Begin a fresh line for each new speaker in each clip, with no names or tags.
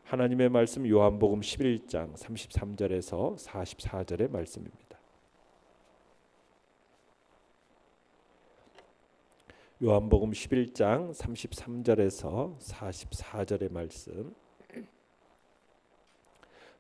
하나님의 말씀 요한복음 11장 33절에서 44절의 말씀입니다. 요한복음 11장 33절에서 44절의 말씀,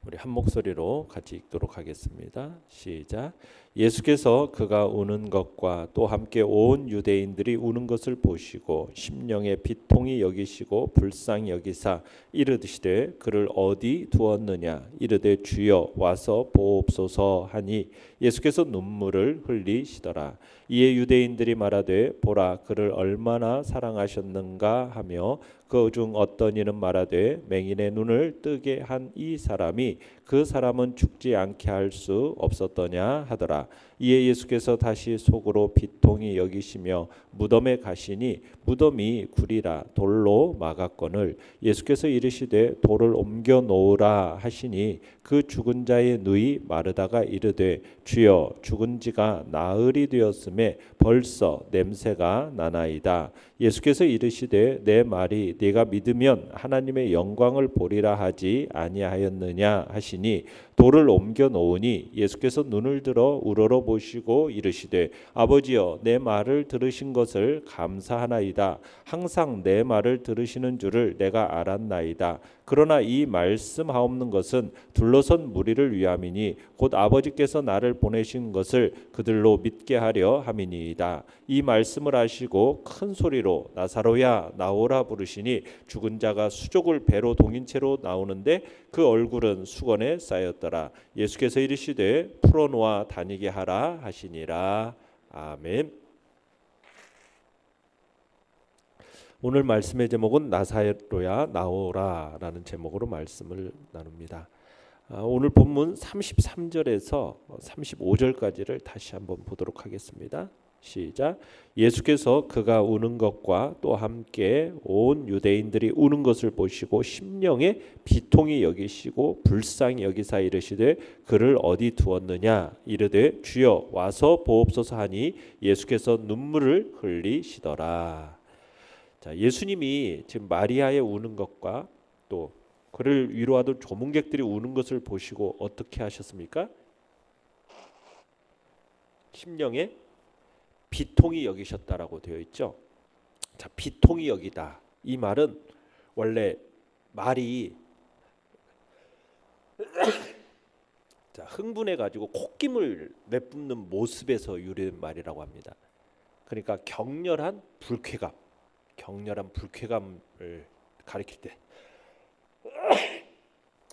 우리 한 목소리로 같이 읽도록 하겠습니다. 시작. 예수께서 그가 우는 것과 또 함께 온 유대인들이 우는 것을 보시고 심령에 비통히 여기시고 불쌍히 여기사 이르시되 그를 어디 두었느냐. 이르되 주여 와서 보옵소서 하니 예수께서 눈물을 흘리시더라. 이에 유대인들이 말하되 보라 그를 얼마나 사랑하셨는가 하며 그 중 어떤 이는 말하되 맹인의 눈을 뜨게 한 이 사람이 그 사람은 죽지 않게 할 수 없었더냐 하더라. 이에 예수께서 다시 속으로 비통히 여기시며 무덤에 가시니 무덤이 구리라 돌로 막았거늘 예수께서 이르시되 돌을 옮겨 놓으라 하시니 그 죽은 자의 누이 마르다가 이르되 주여 죽은 지가 나흘이 되었음에 벌써 냄새가 나나이다. 예수께서 이르시되 내 말이 네가 믿으면 하나님의 영광을 보리라 하지 아니하였느냐 하시니 돌을 옮겨 놓으니 예수께서 눈을 들어 우러러 보시고 이르시되 아버지여 내 말을 들으신 것을 감사하나이다. 항상 내 말을 들으시는 줄을 내가 알았나이다. 그러나 이 말씀하옵는 것은 둘러선 무리를 위함이니 곧 아버지께서 나를 보내신 것을 그들로 믿게 하려 함이니이다. 이 말씀을 하시고 큰 소리로 나사로야 나오라 부르시니 죽은 자가 수족을 배로 동인 채로 나오는데 그 얼굴은 수건에 쌓였더라. 예수께서 이르시되 풀어놓아 다니게 하라 하시니라. 아멘. 오늘 말씀의 제목은 나사로야 나오라 라는 제목으로 말씀을 나눕니다. 오늘 본문 33절에서 35절까지를 다시 한번 보도록 하겠습니다. 시작. 예수께서 그가 우는 것과 또 함께 온 유대인들이 우는 것을 보시고 심령에 비통히 여기시고 불쌍히 여기사 이르시되 그를 어디 두었느냐. 이르되 주여 와서 보옵소서 하니 예수께서 눈물을 흘리시더라. 자, 예수님이 지금 마리아의 우는 것과 또 그를 위로하던 조문객들이 우는 것을 보시고 어떻게 하셨습니까? 심령에 비통히 여기셨다라고 되어 있죠. 자, 비통히 여기다. 이 말은 원래 말이 자, 흥분해 가지고 콧김을 내뿜는 모습에서 유래된 말이라고 합니다. 그러니까 격렬한 불쾌감을 가리킬 때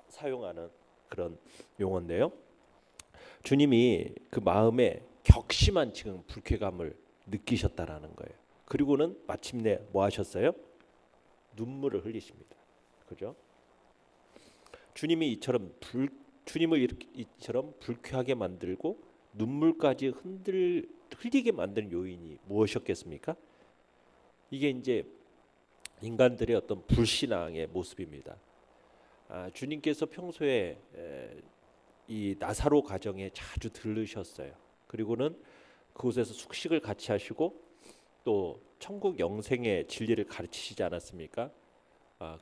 사용하는 그런 용어인데요. 주님이 그 마음에 격심한 지금 불쾌감을 느끼셨다라는 거예요. 그리고는 마침내 뭐 하셨어요? 눈물을 흘리십니다. 그죠? 주님을 이처럼 불쾌하게 만들고 눈물까지 흘리게 만드는 요인이 무엇이었겠습니까? 이게 이제 인간들의 어떤 불신앙의 모습입니다. 주님께서 평소에 이 나사로 가정에 자주 들르셨어요. 그리고는 그곳에서 숙식을 같이 하시고 또 천국 영생의 진리를 가르치시지 않았습니까?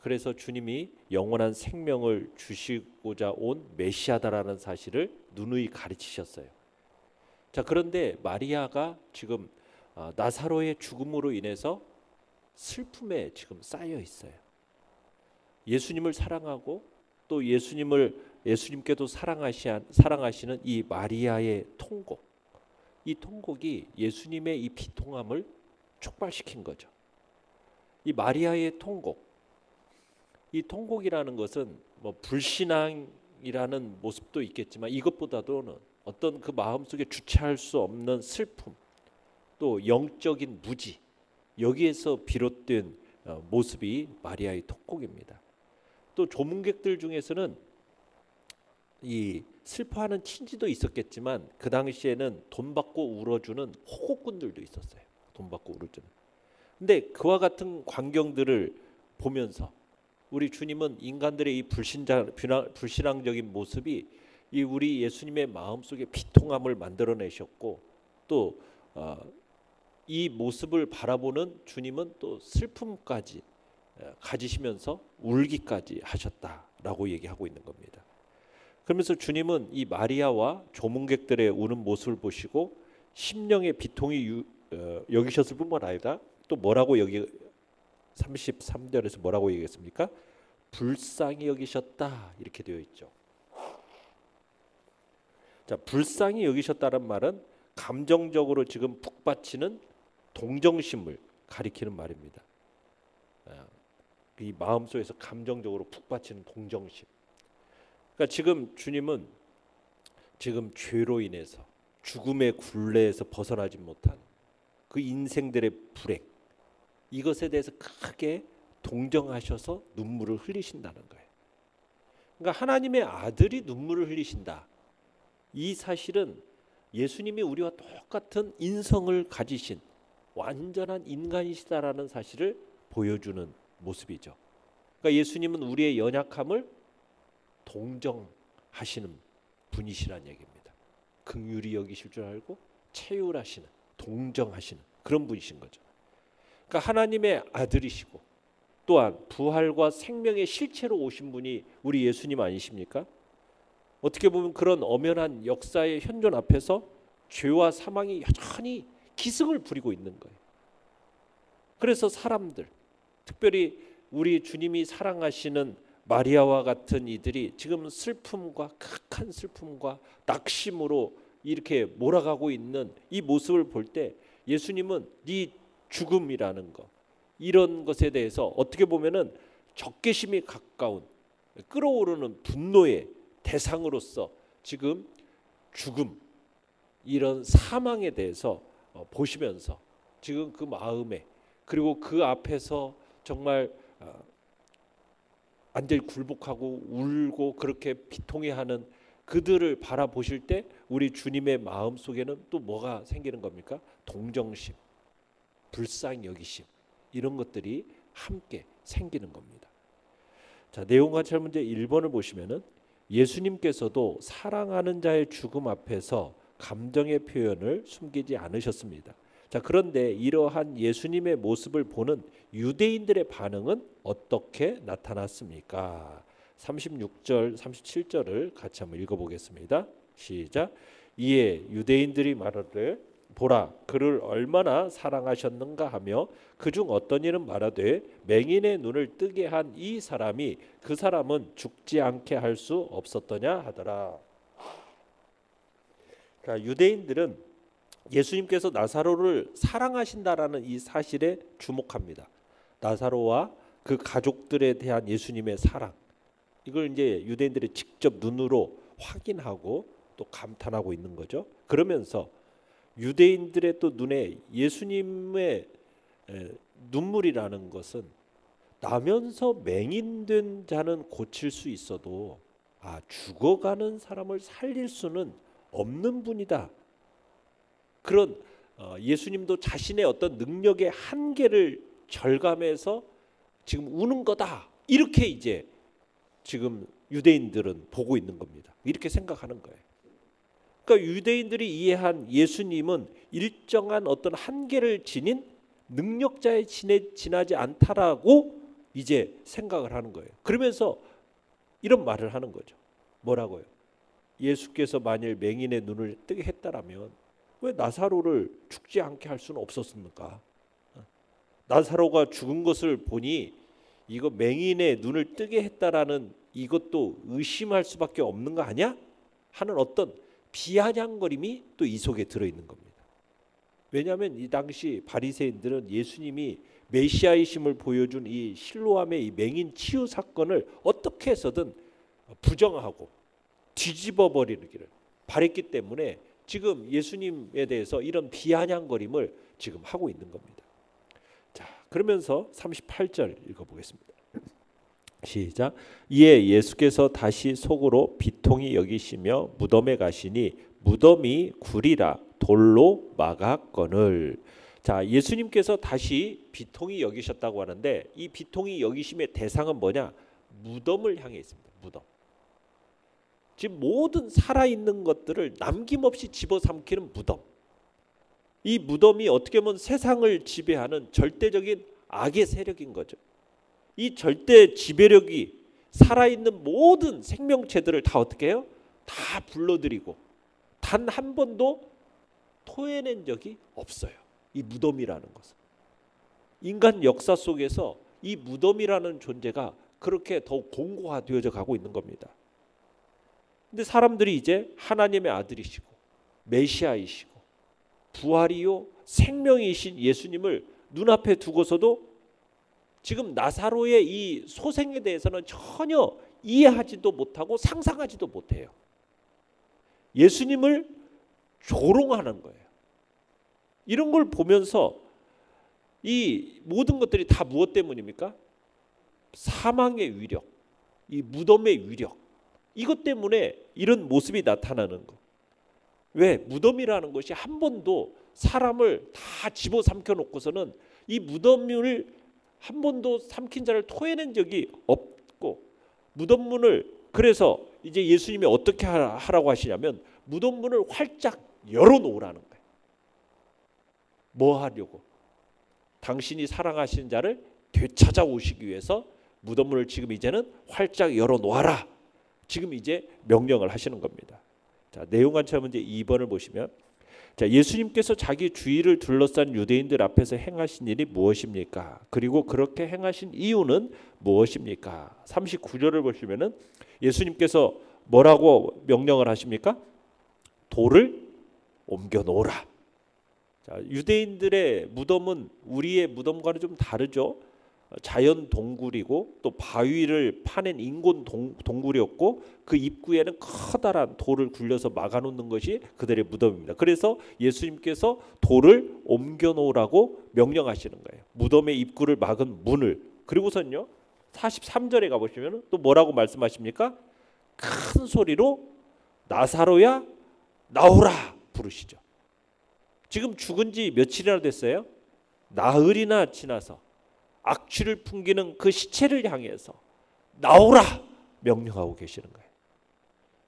그래서 주님이 영원한 생명을 주시고자 온 메시아다라는 사실을 누누이 가르치셨어요. 자, 그런데 마리아가 지금 나사로의 죽음으로 인해서 슬픔에 지금 쌓여 있어요. 예수님을 사랑하고 또 예수님께도 사랑하시는 이 마리아의 통곡, 이 통곡이 예수님의 이 비통함을 촉발시킨 거죠. 이 마리아의 통곡, 이 통곡이라는 것은 뭐 불신앙이라는 모습도 있겠지만 이것보다도는 어떤 그 마음속에 주체할 수 없는 슬픔, 또 영적인 무지, 여기에서 비롯된 모습이 마리아의 통곡입니다. 또 조문객들 중에서는 이 슬퍼하는 친지도 있었겠지만 그 당시에는 돈 받고 울어주는 호국꾼들도 있었어요. 돈 받고 울어주는. 근데 그와 같은 광경들을 보면서 우리 주님은 인간들의 이 불신앙적인 모습이 이 우리 예수님의 마음속에 비통함을 만들어내셨고 또 이 모습을 바라보는 주님은 또 슬픔까지 가지시면서 울기까지 하셨다 라고 얘기하고 있는 겁니다. 그러면서 주님은 이 마리아와 조문객들의 우는 모습을 보시고 심령의 비통이 여기셨을 뿐만 아니라 또 뭐라고 여기 33절에서 뭐라고 얘기했습니까? 불쌍히 여기셨다 이렇게 되어 있죠. 자, 불쌍히 여기셨다는 말은 감정적으로 지금 푹 받치는 동정심을 가리키는 말입니다. 이 마음속에서 감정적으로 푹 받치는 동정심. 그러니까 지금 주님은 지금 죄로 인해서 죽음의 굴레에서 벗어나지 못한 그 인생들의 불행, 이것에 대해서 크게 동정하셔서 눈물을 흘리신다는 거예요. 그러니까 하나님의 아들이 눈물을 흘리신다. 이 사실은 예수님이 우리와 똑같은 인성을 가지신 완전한 인간이시다라는 사실을 보여주는 모습이죠. 그러니까 예수님은 우리의 연약함을 동정하시는 분이시란 얘기입니다. 긍휼히 여기실 줄 알고 체휼하시는, 동정하시는 그런 분이신 거죠. 그러니까 하나님의 아들이시고 또한 부활과 생명의 실체로 오신 분이 우리 예수님 아니십니까? 어떻게 보면 그런 엄연한 역사의 현존 앞에서 죄와 사망이 여전히 기승을 부리고 있는 거예요. 그래서 사람들, 특별히 우리 주님이 사랑하시는 마리아와 같은 이들이 지금 슬픔과 극한 슬픔과 낙심으로 이렇게 몰아가고 있는 이 모습을 볼 때 예수님은 네 죽음이라는 것, 이런 것에 대해서 어떻게 보면은 적개심이 가까운 끓어오르는 분노의 대상으로서 지금 죽음, 이런 사망에 대해서 보시면서 지금 그 마음에, 그리고 그 앞에서 정말 완전히 굴복하고 울고 그렇게 비통해하는 그들을 바라보실 때 우리 주님의 마음 속에는 또 뭐가 생기는 겁니까? 동정심, 불쌍히 여기심, 이런 것들이 함께 생기는 겁니다. 자, 내용 관찰 문제 1번을 보시면은 예수님께서도 사랑하는 자의 죽음 앞에서 감정의 표현을 숨기지 않으셨습니다. 자, 그런데 이러한 예수님의 모습을 보는 유대인들의 반응은 어떻게 나타났습니까? 36절, 37절을 같이 한번 읽어보겠습니다. 시작. 이에 유대인들이 말하되 보라, 그를 얼마나 사랑하셨는가 하며 그중 어떤 이는 말하되 맹인의 눈을 뜨게 한 이 사람이 그 사람은 죽지 않게 할 수 없었더냐 하더라. 그러니까 유대인들은 예수님께서 나사로를 사랑하신다라는 이 사실에 주목합니다. 나사로와 그 가족들에 대한 예수님의 사랑, 이걸 이제 유대인들이 직접 눈으로 확인하고 또 감탄하고 있는 거죠. 그러면서 유대인들의 또 눈에 예수님의 눈물이라는 것은 나면서 맹인된 자는 고칠 수 있어도 죽어가는 사람을 살릴 수는 없는 분이다. 그런 예수님도 자신의 어떤 능력의 한계를 절감해서 지금 우는 거다. 이렇게 이제 지금 유대인들은 보고 있는 겁니다. 이렇게 생각하는 거예요. 그러니까 유대인들이 이해한 예수님은 일정한 어떤 한계를 지닌 능력자에 지나지 않다라고 이제 생각을 하는 거예요. 그러면서 이런 말을 하는 거죠. 뭐라고요? 예수께서 만일 맹인의 눈을 뜨게 했다라면 왜 나사로를 죽지 않게 할 수는 없었습니까? 나사로가 죽은 것을 보니 이거 맹인의 눈을 뜨게 했다라는 이것도 의심할 수밖에 없는 거 아니야? 하는 어떤 비아냥거림이 또 이 속에 들어있는 겁니다. 왜냐하면 이 당시 바리새인들은 예수님이 메시아이심을 보여준 이 실로암의 이 맹인 치유 사건을 어떻게 해서든 부정하고 뒤집어 버리기를 바랬기 때문에 지금 예수님에 대해서 이런 비아냥거림을 지금 하고 있는 겁니다. 자, 그러면서 38절 읽어보겠습니다. 시작. 이에 예수께서 다시 속으로 비통히 여기시며 무덤에 가시니 무덤이 구리라 돌로 막았거늘. 자, 예수님께서 다시 비통히 여기셨다고 하는데 이 비통히 여기심의 대상은 뭐냐? 무덤을 향해 있습니다. 무덤. 지금 모든 살아있는 것들을 남김없이 집어삼키는 무덤. 이 무덤이 어떻게 보면 세상을 지배하는 절대적인 악의 세력인 거죠. 이 절대 지배력이 살아있는 모든 생명체들을 다 어떻게 해요? 다 불러들이고 단 한 번도 토해낸 적이 없어요. 이 무덤이라는 것은. 인간 역사 속에서 이 무덤이라는 존재가 그렇게 더욱 공고화되어져 가고 있는 겁니다. 근데 사람들이 이제 하나님의 아들이시고 메시아이시고 부활이요 생명이신 예수님을 눈앞에 두고서도 지금 나사로의 이 소생에 대해서는 전혀 이해하지도 못하고 상상하지도 못해요. 예수님을 조롱하는 거예요. 이런 걸 보면서 이 모든 것들이 다 무엇 때문입니까? 사망의 위력, 이 무덤의 위력, 이것 때문에 이런 모습이 나타나는 거. 왜? 무덤이라는 것이 한 번도 사람을 다 집어삼켜 놓고서는 이 무덤을 한 번도 삼킨 자를 토해낸 적이 없고, 무덤문을 그래서 이제 예수님이 어떻게 하라고 하시냐면 무덤문을 활짝 열어놓으라는 거예요. 뭐 하려고? 당신이 사랑하시는 자를 되찾아오시기 위해서 무덤문을 지금 이제는 활짝 열어놓아라. 지금 이제 명령을 하시는 겁니다. 자, 내용관찰 문제 2번을 보시면, 자, 예수님께서 자기 주위를 둘러싼 유대인들 앞에서 행하신 일이 무엇입니까? 그리고 그렇게 행하신 이유는 무엇입니까? 39절을 보시면은 예수님께서 뭐라고 명령을 하십니까? 돌을 옮겨 놓으라. 자, 유대인들의 무덤은 우리의 무덤과는 좀 다르죠. 자연 동굴이고 또 바위를 파낸 인공 동굴이었고 그 입구에는 커다란 돌을 굴려서 막아놓는 것이 그들의 무덤입니다. 그래서 예수님께서 돌을 옮겨 놓으라고 명령하시는 거예요. 무덤의 입구를 막은 문을. 그리고선요 43절에 가보시면 또 뭐라고 말씀하십니까? 큰 소리로 나사로야 나오라 부르시죠. 지금 죽은 지 며칠이나 됐어요? 나흘이나 지나서 악취를 풍기는 그 시체를 향해서 나오라 명령하고 계시는 거예요.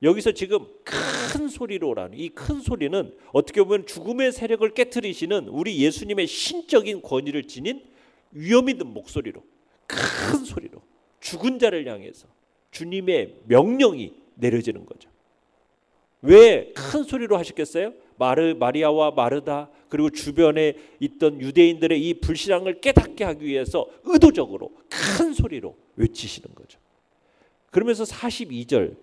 여기서 지금 큰 소리로라는 이 큰 소리는 어떻게 보면 죽음의 세력을 깨트리시는 우리 예수님의 신적인 권위를 지닌 위험 있는 목소리로, 큰 소리로 죽은 자를 향해서 주님의 명령이 내려지는 거죠. 왜 큰 소리로 하셨겠어요? 마리아와 마르다 그리고 주변에 있던 유대인들의 이 불신앙을 깨닫게 하기 위해서 의도적으로 큰 소리로 외치시는 거죠. 그러면서 42절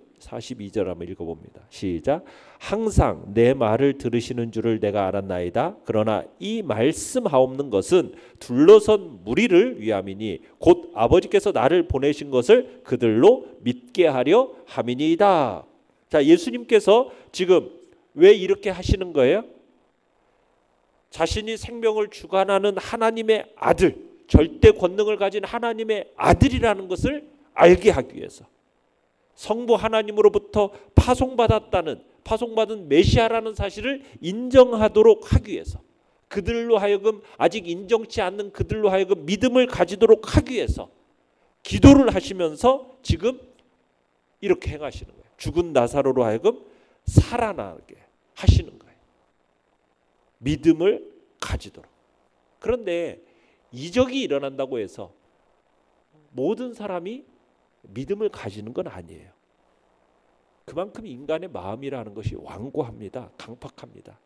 한번 읽어봅니다. 시작. 항상 내 말을 들으시는 줄을 내가 알았나이다. 그러나 이 말씀하옵는 것은 둘러선 무리를 위함이니 곧 아버지께서 나를 보내신 것을 그들로 믿게 하려 함이니이다. 자, 예수님께서 지금 왜 이렇게 하시는 거예요? 자신이 생명을 주관하는 하나님의 아들, 절대 권능을 가진 하나님의 아들이라는 것을 알게 하기 위해서, 성부 하나님으로부터 파송받은 메시아라는 사실을 인정하도록 하기 위해서, 그들로 하여금 아직 인정치 않는 그들로 하여금 믿음을 가지도록 하기 위해서 기도를 하시면서 지금 이렇게 행하시는 거예요. 죽은 나사로로 하여금 살아나게 하시는 거예요. 믿음을 가지도록. 그런데 이적이 일어난다고 해서 모든 사람이 믿음을 가지는 건 아니에요. 그만큼 인간의 마음이라는 것이 완고합니다. 강팍합니다.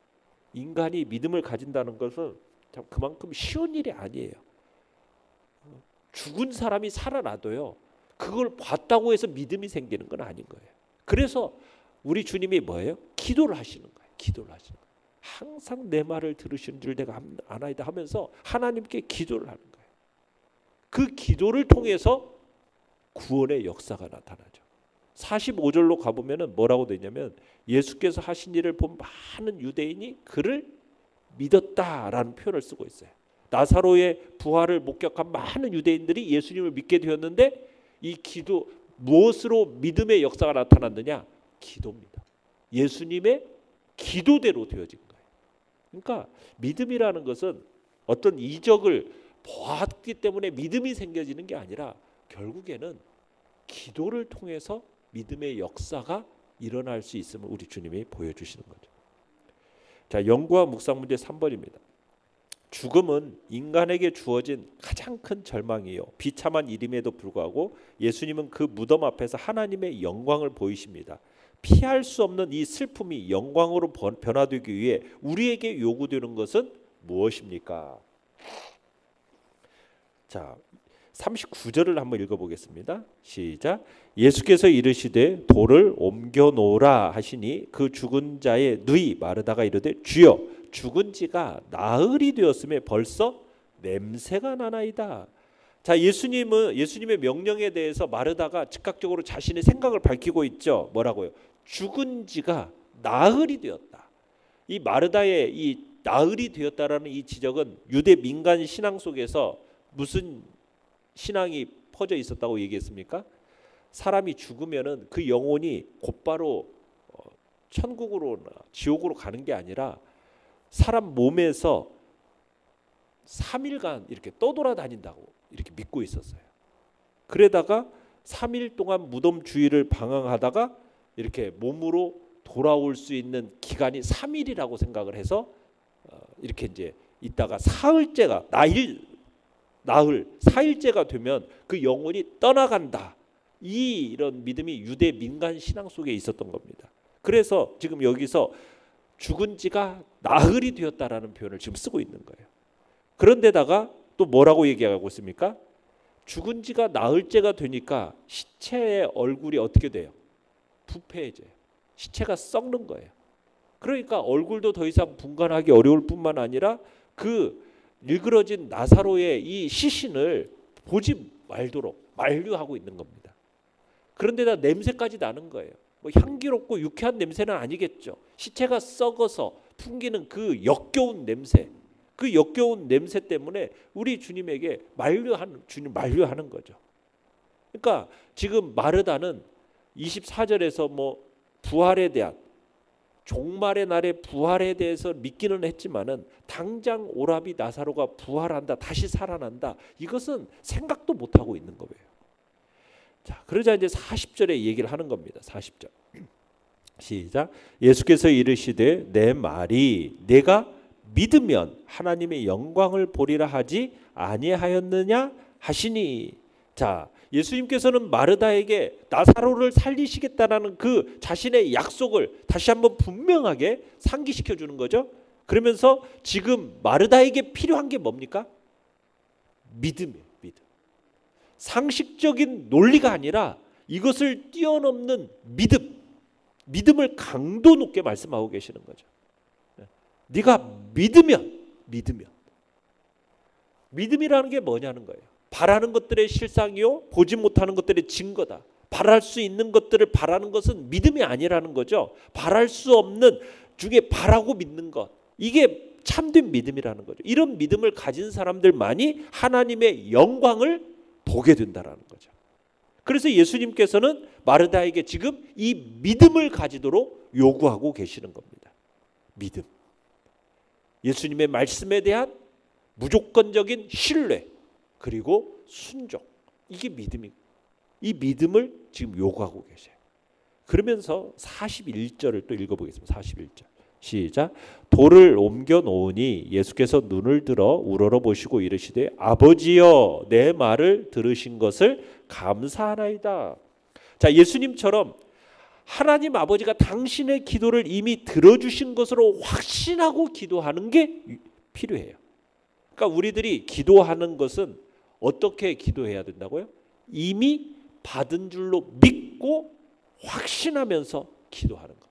인간이 믿음을 가진다는 것은 참 그만큼 쉬운 일이 아니에요. 죽은 사람이 살아나도요, 그걸 봤다고 해서 믿음이 생기는 건 아닌 거예요. 그래서 우리 주님이 뭐예요? 기도를 하시는 거예요. 기도를 하시는 거예요. 항상 내 말을 들으시는 줄 내가 아나이다 하면서 하나님께 기도를 하는 거예요. 그 기도를 통해서 구원의 역사가 나타나죠. 45절로 가보면 뭐라고 되냐면 예수께서 하신 일을 본 많은 유대인이 그를 믿었다라는 표현을 쓰고 있어요. 나사로의 부활을 목격한 많은 유대인들이 예수님을 믿게 되었는데 이 기도, 무엇으로 믿음의 역사가 나타났느냐? 기도입니다. 예수님의 기도대로 되어진 거예요. 그러니까 믿음이라는 것은 어떤 이적을 보았기 때문에 믿음이 생겨지는 게 아니라 결국에는 기도를 통해서 믿음의 역사가 일어날 수 있음을 우리 주님이 보여주시는 거죠. 자, 연구와 묵상 문제 3번입니다. 죽음은 인간에게 주어진 가장 큰 절망이요 비참한 일임에도 불구하고 예수님은 그 무덤 앞에서 하나님의 영광을 보이십니다. 피할 수 없는 이 슬픔이 영광으로 변화되기 위해 우리에게 요구되는 것은 무엇입니까? 자, 39절을 한번 읽어보겠습니다. 시작. 예수께서 이르시되 돌을 옮겨 놓으라 하시니 그 죽은 자의 누이 마르다가 이르되 주여 죽은 지가 나흘이 되었음에 벌써 냄새가 나나이다. 자, 예수님의 명령에 대해서 마르다가 즉각적으로 자신의 생각을 밝히고 있죠. 뭐라고요? 죽은 지가 나흘이 되었다. 이 마르다의 이 나흘이 되었다라는 이 지적은 유대 민간 신앙 속에서 무슨 신앙이 퍼져 있었다고 얘기했습니까? 사람이 죽으면은 그 영혼이 곧바로 천국으로나 지옥으로 가는 게 아니라 사람 몸에서 3일간 이렇게 떠돌아다닌다고 이렇게 믿고 있었어요. 그러다가 3일 동안 무덤 주위를 방황하다가 이렇게 몸으로 돌아올 수 있는 기간이 3일이라고 생각을 해서 이렇게 이제 있다가 사흘째가 나흘 4일째가 되면 그 영혼이 떠나간다. 이런 믿음이 유대 민간 신앙 속에 있었던 겁니다. 그래서 지금 여기서 죽은 지가 나흘이 되었다라는 표현을 지금 쓰고 있는 거예요. 그런데다가 또 뭐라고 얘기하고 있습니까? 죽은 지가 나흘째가 되니까 시체의 얼굴이 어떻게 돼요? 부패해져요. 시체가 썩는 거예요. 그러니까 얼굴도 더 이상 분간하기 어려울 뿐만 아니라 그 일그러진 나사로의 이 시신을 보지 말도록 만류하고 있는 겁니다. 그런데다 냄새까지 나는 거예요. 뭐 향기롭고 유쾌한 냄새는 아니겠죠. 시체가 썩어서 풍기는 그 역겨운 냄새, 그 역겨운 냄새 때문에 우리 주님에게 만류하는 거죠. 그러니까 지금 마르다는 24절에서 뭐 부활에 대한 종말의 날의 부활에 대해서 믿기는 했지만은 당장 오라비 나사로가 부활한다, 다시 살아난다, 이것은 생각도 못 하고 있는 거예요. 자, 그러자 이제 40절에 얘기를 하는 겁니다. 40절. 시작. 예수께서 이르시되 내 말이 내가 믿으면 하나님의 영광을 보리라 하지 아니하였느냐 하시니. 자, 예수님께서는 마르다에게 나사로를 살리시겠다라는 그 자신의 약속을 다시 한번 분명하게 상기시켜 주는 거죠. 그러면서 지금 마르다에게 필요한 게 뭡니까? 믿음이에요. 믿음. 상식적인 논리가 아니라 이것을 뛰어넘는 믿음을 강도 높게 말씀하고 계시는 거죠. 네가 믿음이라는 게 뭐냐는 거예요. 바라는 것들의 실상이요 보지 못하는 것들의 증거다. 바랄 수 있는 것들을 바라는 것은 믿음이 아니라는 거죠. 바랄 수 없는 중에 바라고 믿는 것, 이게 참된 믿음이라는 거죠. 이런 믿음을 가진 사람들만이 하나님의 영광을 보게 된다라는 거죠. 그래서 예수님께서는 마르다에게 지금 이 믿음을 가지도록 요구하고 계시는 겁니다. 믿음. 예수님의 말씀에 대한 무조건적인 신뢰, 그리고 순종. 이게 믿음이고, 이 믿음을 지금 요구하고 계셔요. 그러면서 41절을 또 읽어보겠습니다. 41절. 시작. 돌을 옮겨 놓으니 예수께서 눈을 들어 우러러 보시고 이르시되 아버지여 내 말을 들으신 것을 감사하나이다. 자, 예수님처럼 하나님 아버지가 당신의 기도를 이미 들어주신 것으로 확신하고 기도하는 게 필요해요. 그러니까 우리들이 기도하는 것은 어떻게 기도해야 된다고요? 이미 받은 줄로 믿고 확신하면서 기도하는 것.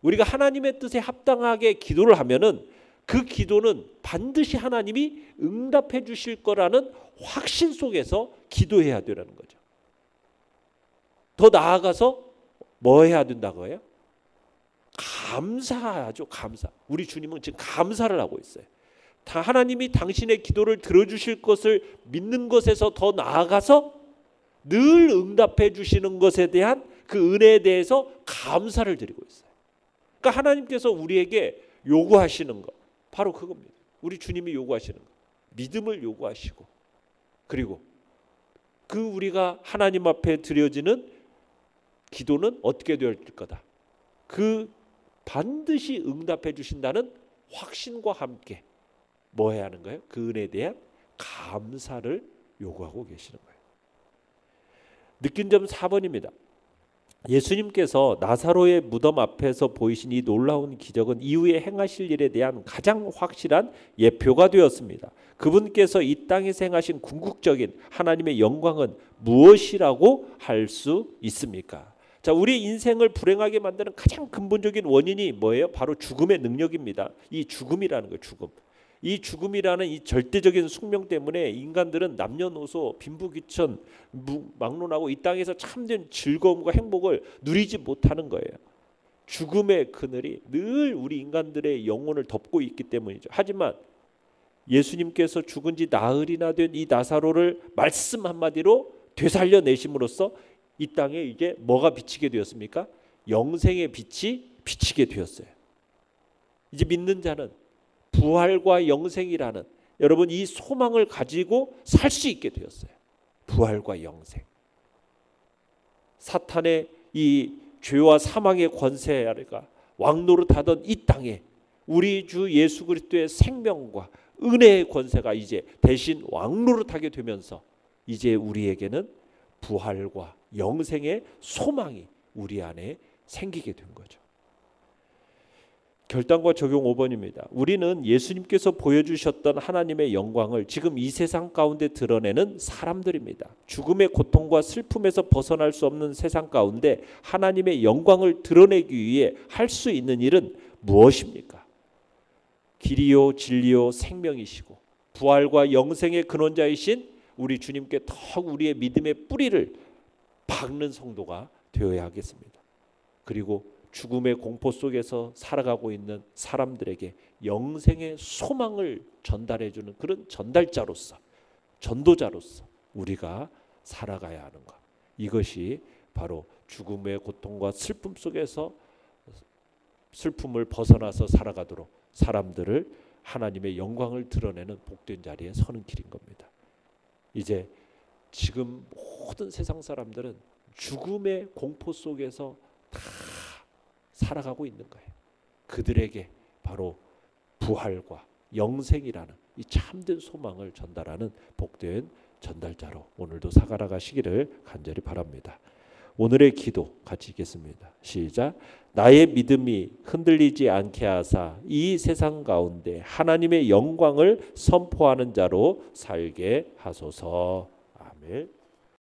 우리가 하나님의 뜻에 합당하게 기도를 하면은 그 기도는 반드시 하나님이 응답해 주실 거라는 확신 속에서 기도해야 되는 거죠. 더 나아가서 뭐 해야 된다고요? 감사하죠. 감사. 우리 주님은 지금 감사를 하고 있어요. 다 하나님이 당신의 기도를 들어주실 것을 믿는 것에서 더 나아가서 늘 응답해 주시는 것에 대한 그 은혜에 대해서 감사를 드리고 있어요. 그러니까 하나님께서 우리에게 요구하시는 것 바로 그겁니다. 우리 주님이 요구하시는 것, 믿음을 요구하시고, 그리고 그 우리가 하나님 앞에 드려지는 기도는 어떻게 될 거다. 그 반드시 응답해 주신다는 확신과 함께 뭐 해야 하는 거예요? 그 은혜에 대한 감사를 요구하고 계시는 거예요. 느낀 점 4번입니다. 예수님께서 나사로의 무덤 앞에서 보이신 이 놀라운 기적은 이후에 행하실 일에 대한 가장 확실한 예표가 되었습니다. 그분께서 이 땅에서 행하신 궁극적인 하나님의 영광은 무엇이라고 할 수 있습니까? 자, 우리 인생을 불행하게 만드는 가장 근본적인 원인이 뭐예요? 바로 죽음의 능력입니다. 이 죽음이라는 거예요. 죽음. 이 죽음이라는 이 절대적인 숙명 때문에 인간들은 남녀노소 빈부귀천 막론하고 이 땅에서 참된 즐거움과 행복을 누리지 못하는 거예요. 죽음의 그늘이 늘 우리 인간들의 영혼을 덮고 있기 때문이죠. 하지만 예수님께서 죽은 지 나흘이나 된 이 나사로를 말씀 한마디로 되살려내심으로써 이 땅에 이제 뭐가 비치게 되었습니까? 영생의 빛이 비치게 되었어요. 이제 믿는 자는 부활과 영생이라는 여러분 이 소망을 가지고 살 수 있게 되었어요. 부활과 영생. 사탄의 이 죄와 사망의 권세가 왕노릇하던 이 땅에 우리 주 예수 그리스도의 생명과 은혜의 권세가 이제 대신 왕노릇하게 되면서 이제 우리에게는 부활과 영생의 소망이 우리 안에 생기게 된 거죠. 결단과 적용 5번입니다. 우리는 예수님께서 보여주셨던 하나님의 영광을 지금 이 세상 가운데 드러내는 사람들입니다. 죽음의 고통과 슬픔에서 벗어날 수 없는 세상 가운데 하나님의 영광을 드러내기 위해 할 수 있는 일은 무엇입니까? 길이요 진리요 생명이시고 부활과 영생의 근원자이신 우리 주님께 더욱 우리의 믿음의 뿌리를 박는 성도가 되어야 하겠습니다. 그리고 죽음의 공포 속에서 살아가고 있는 사람들에게 영생의 소망을 전달해주는 그런 전달자로서 전도자로서 우리가 살아가야 하는 것. 이것이 바로 죽음의 고통과 슬픔 속에서 슬픔을 벗어나서 살아가도록 사람들을 하나님의 영광을 드러내는 복된 자리에 서는 길인 겁니다. 이제 지금 모든 세상 사람들은 죽음의 공포 속에서 다 살아가고 있는 거예요. 그들에게 바로 부활과 영생이라는 이 참된 소망을 전달하는 복된 전달자로 오늘도 살아가시기를 간절히 바랍니다. 오늘의 기도 같이 읽겠습니다. 시작. 나의 믿음이 흔들리지 않게 하사 이 세상 가운데 하나님의 영광을 선포하는 자로 살게 하소서. 아멘.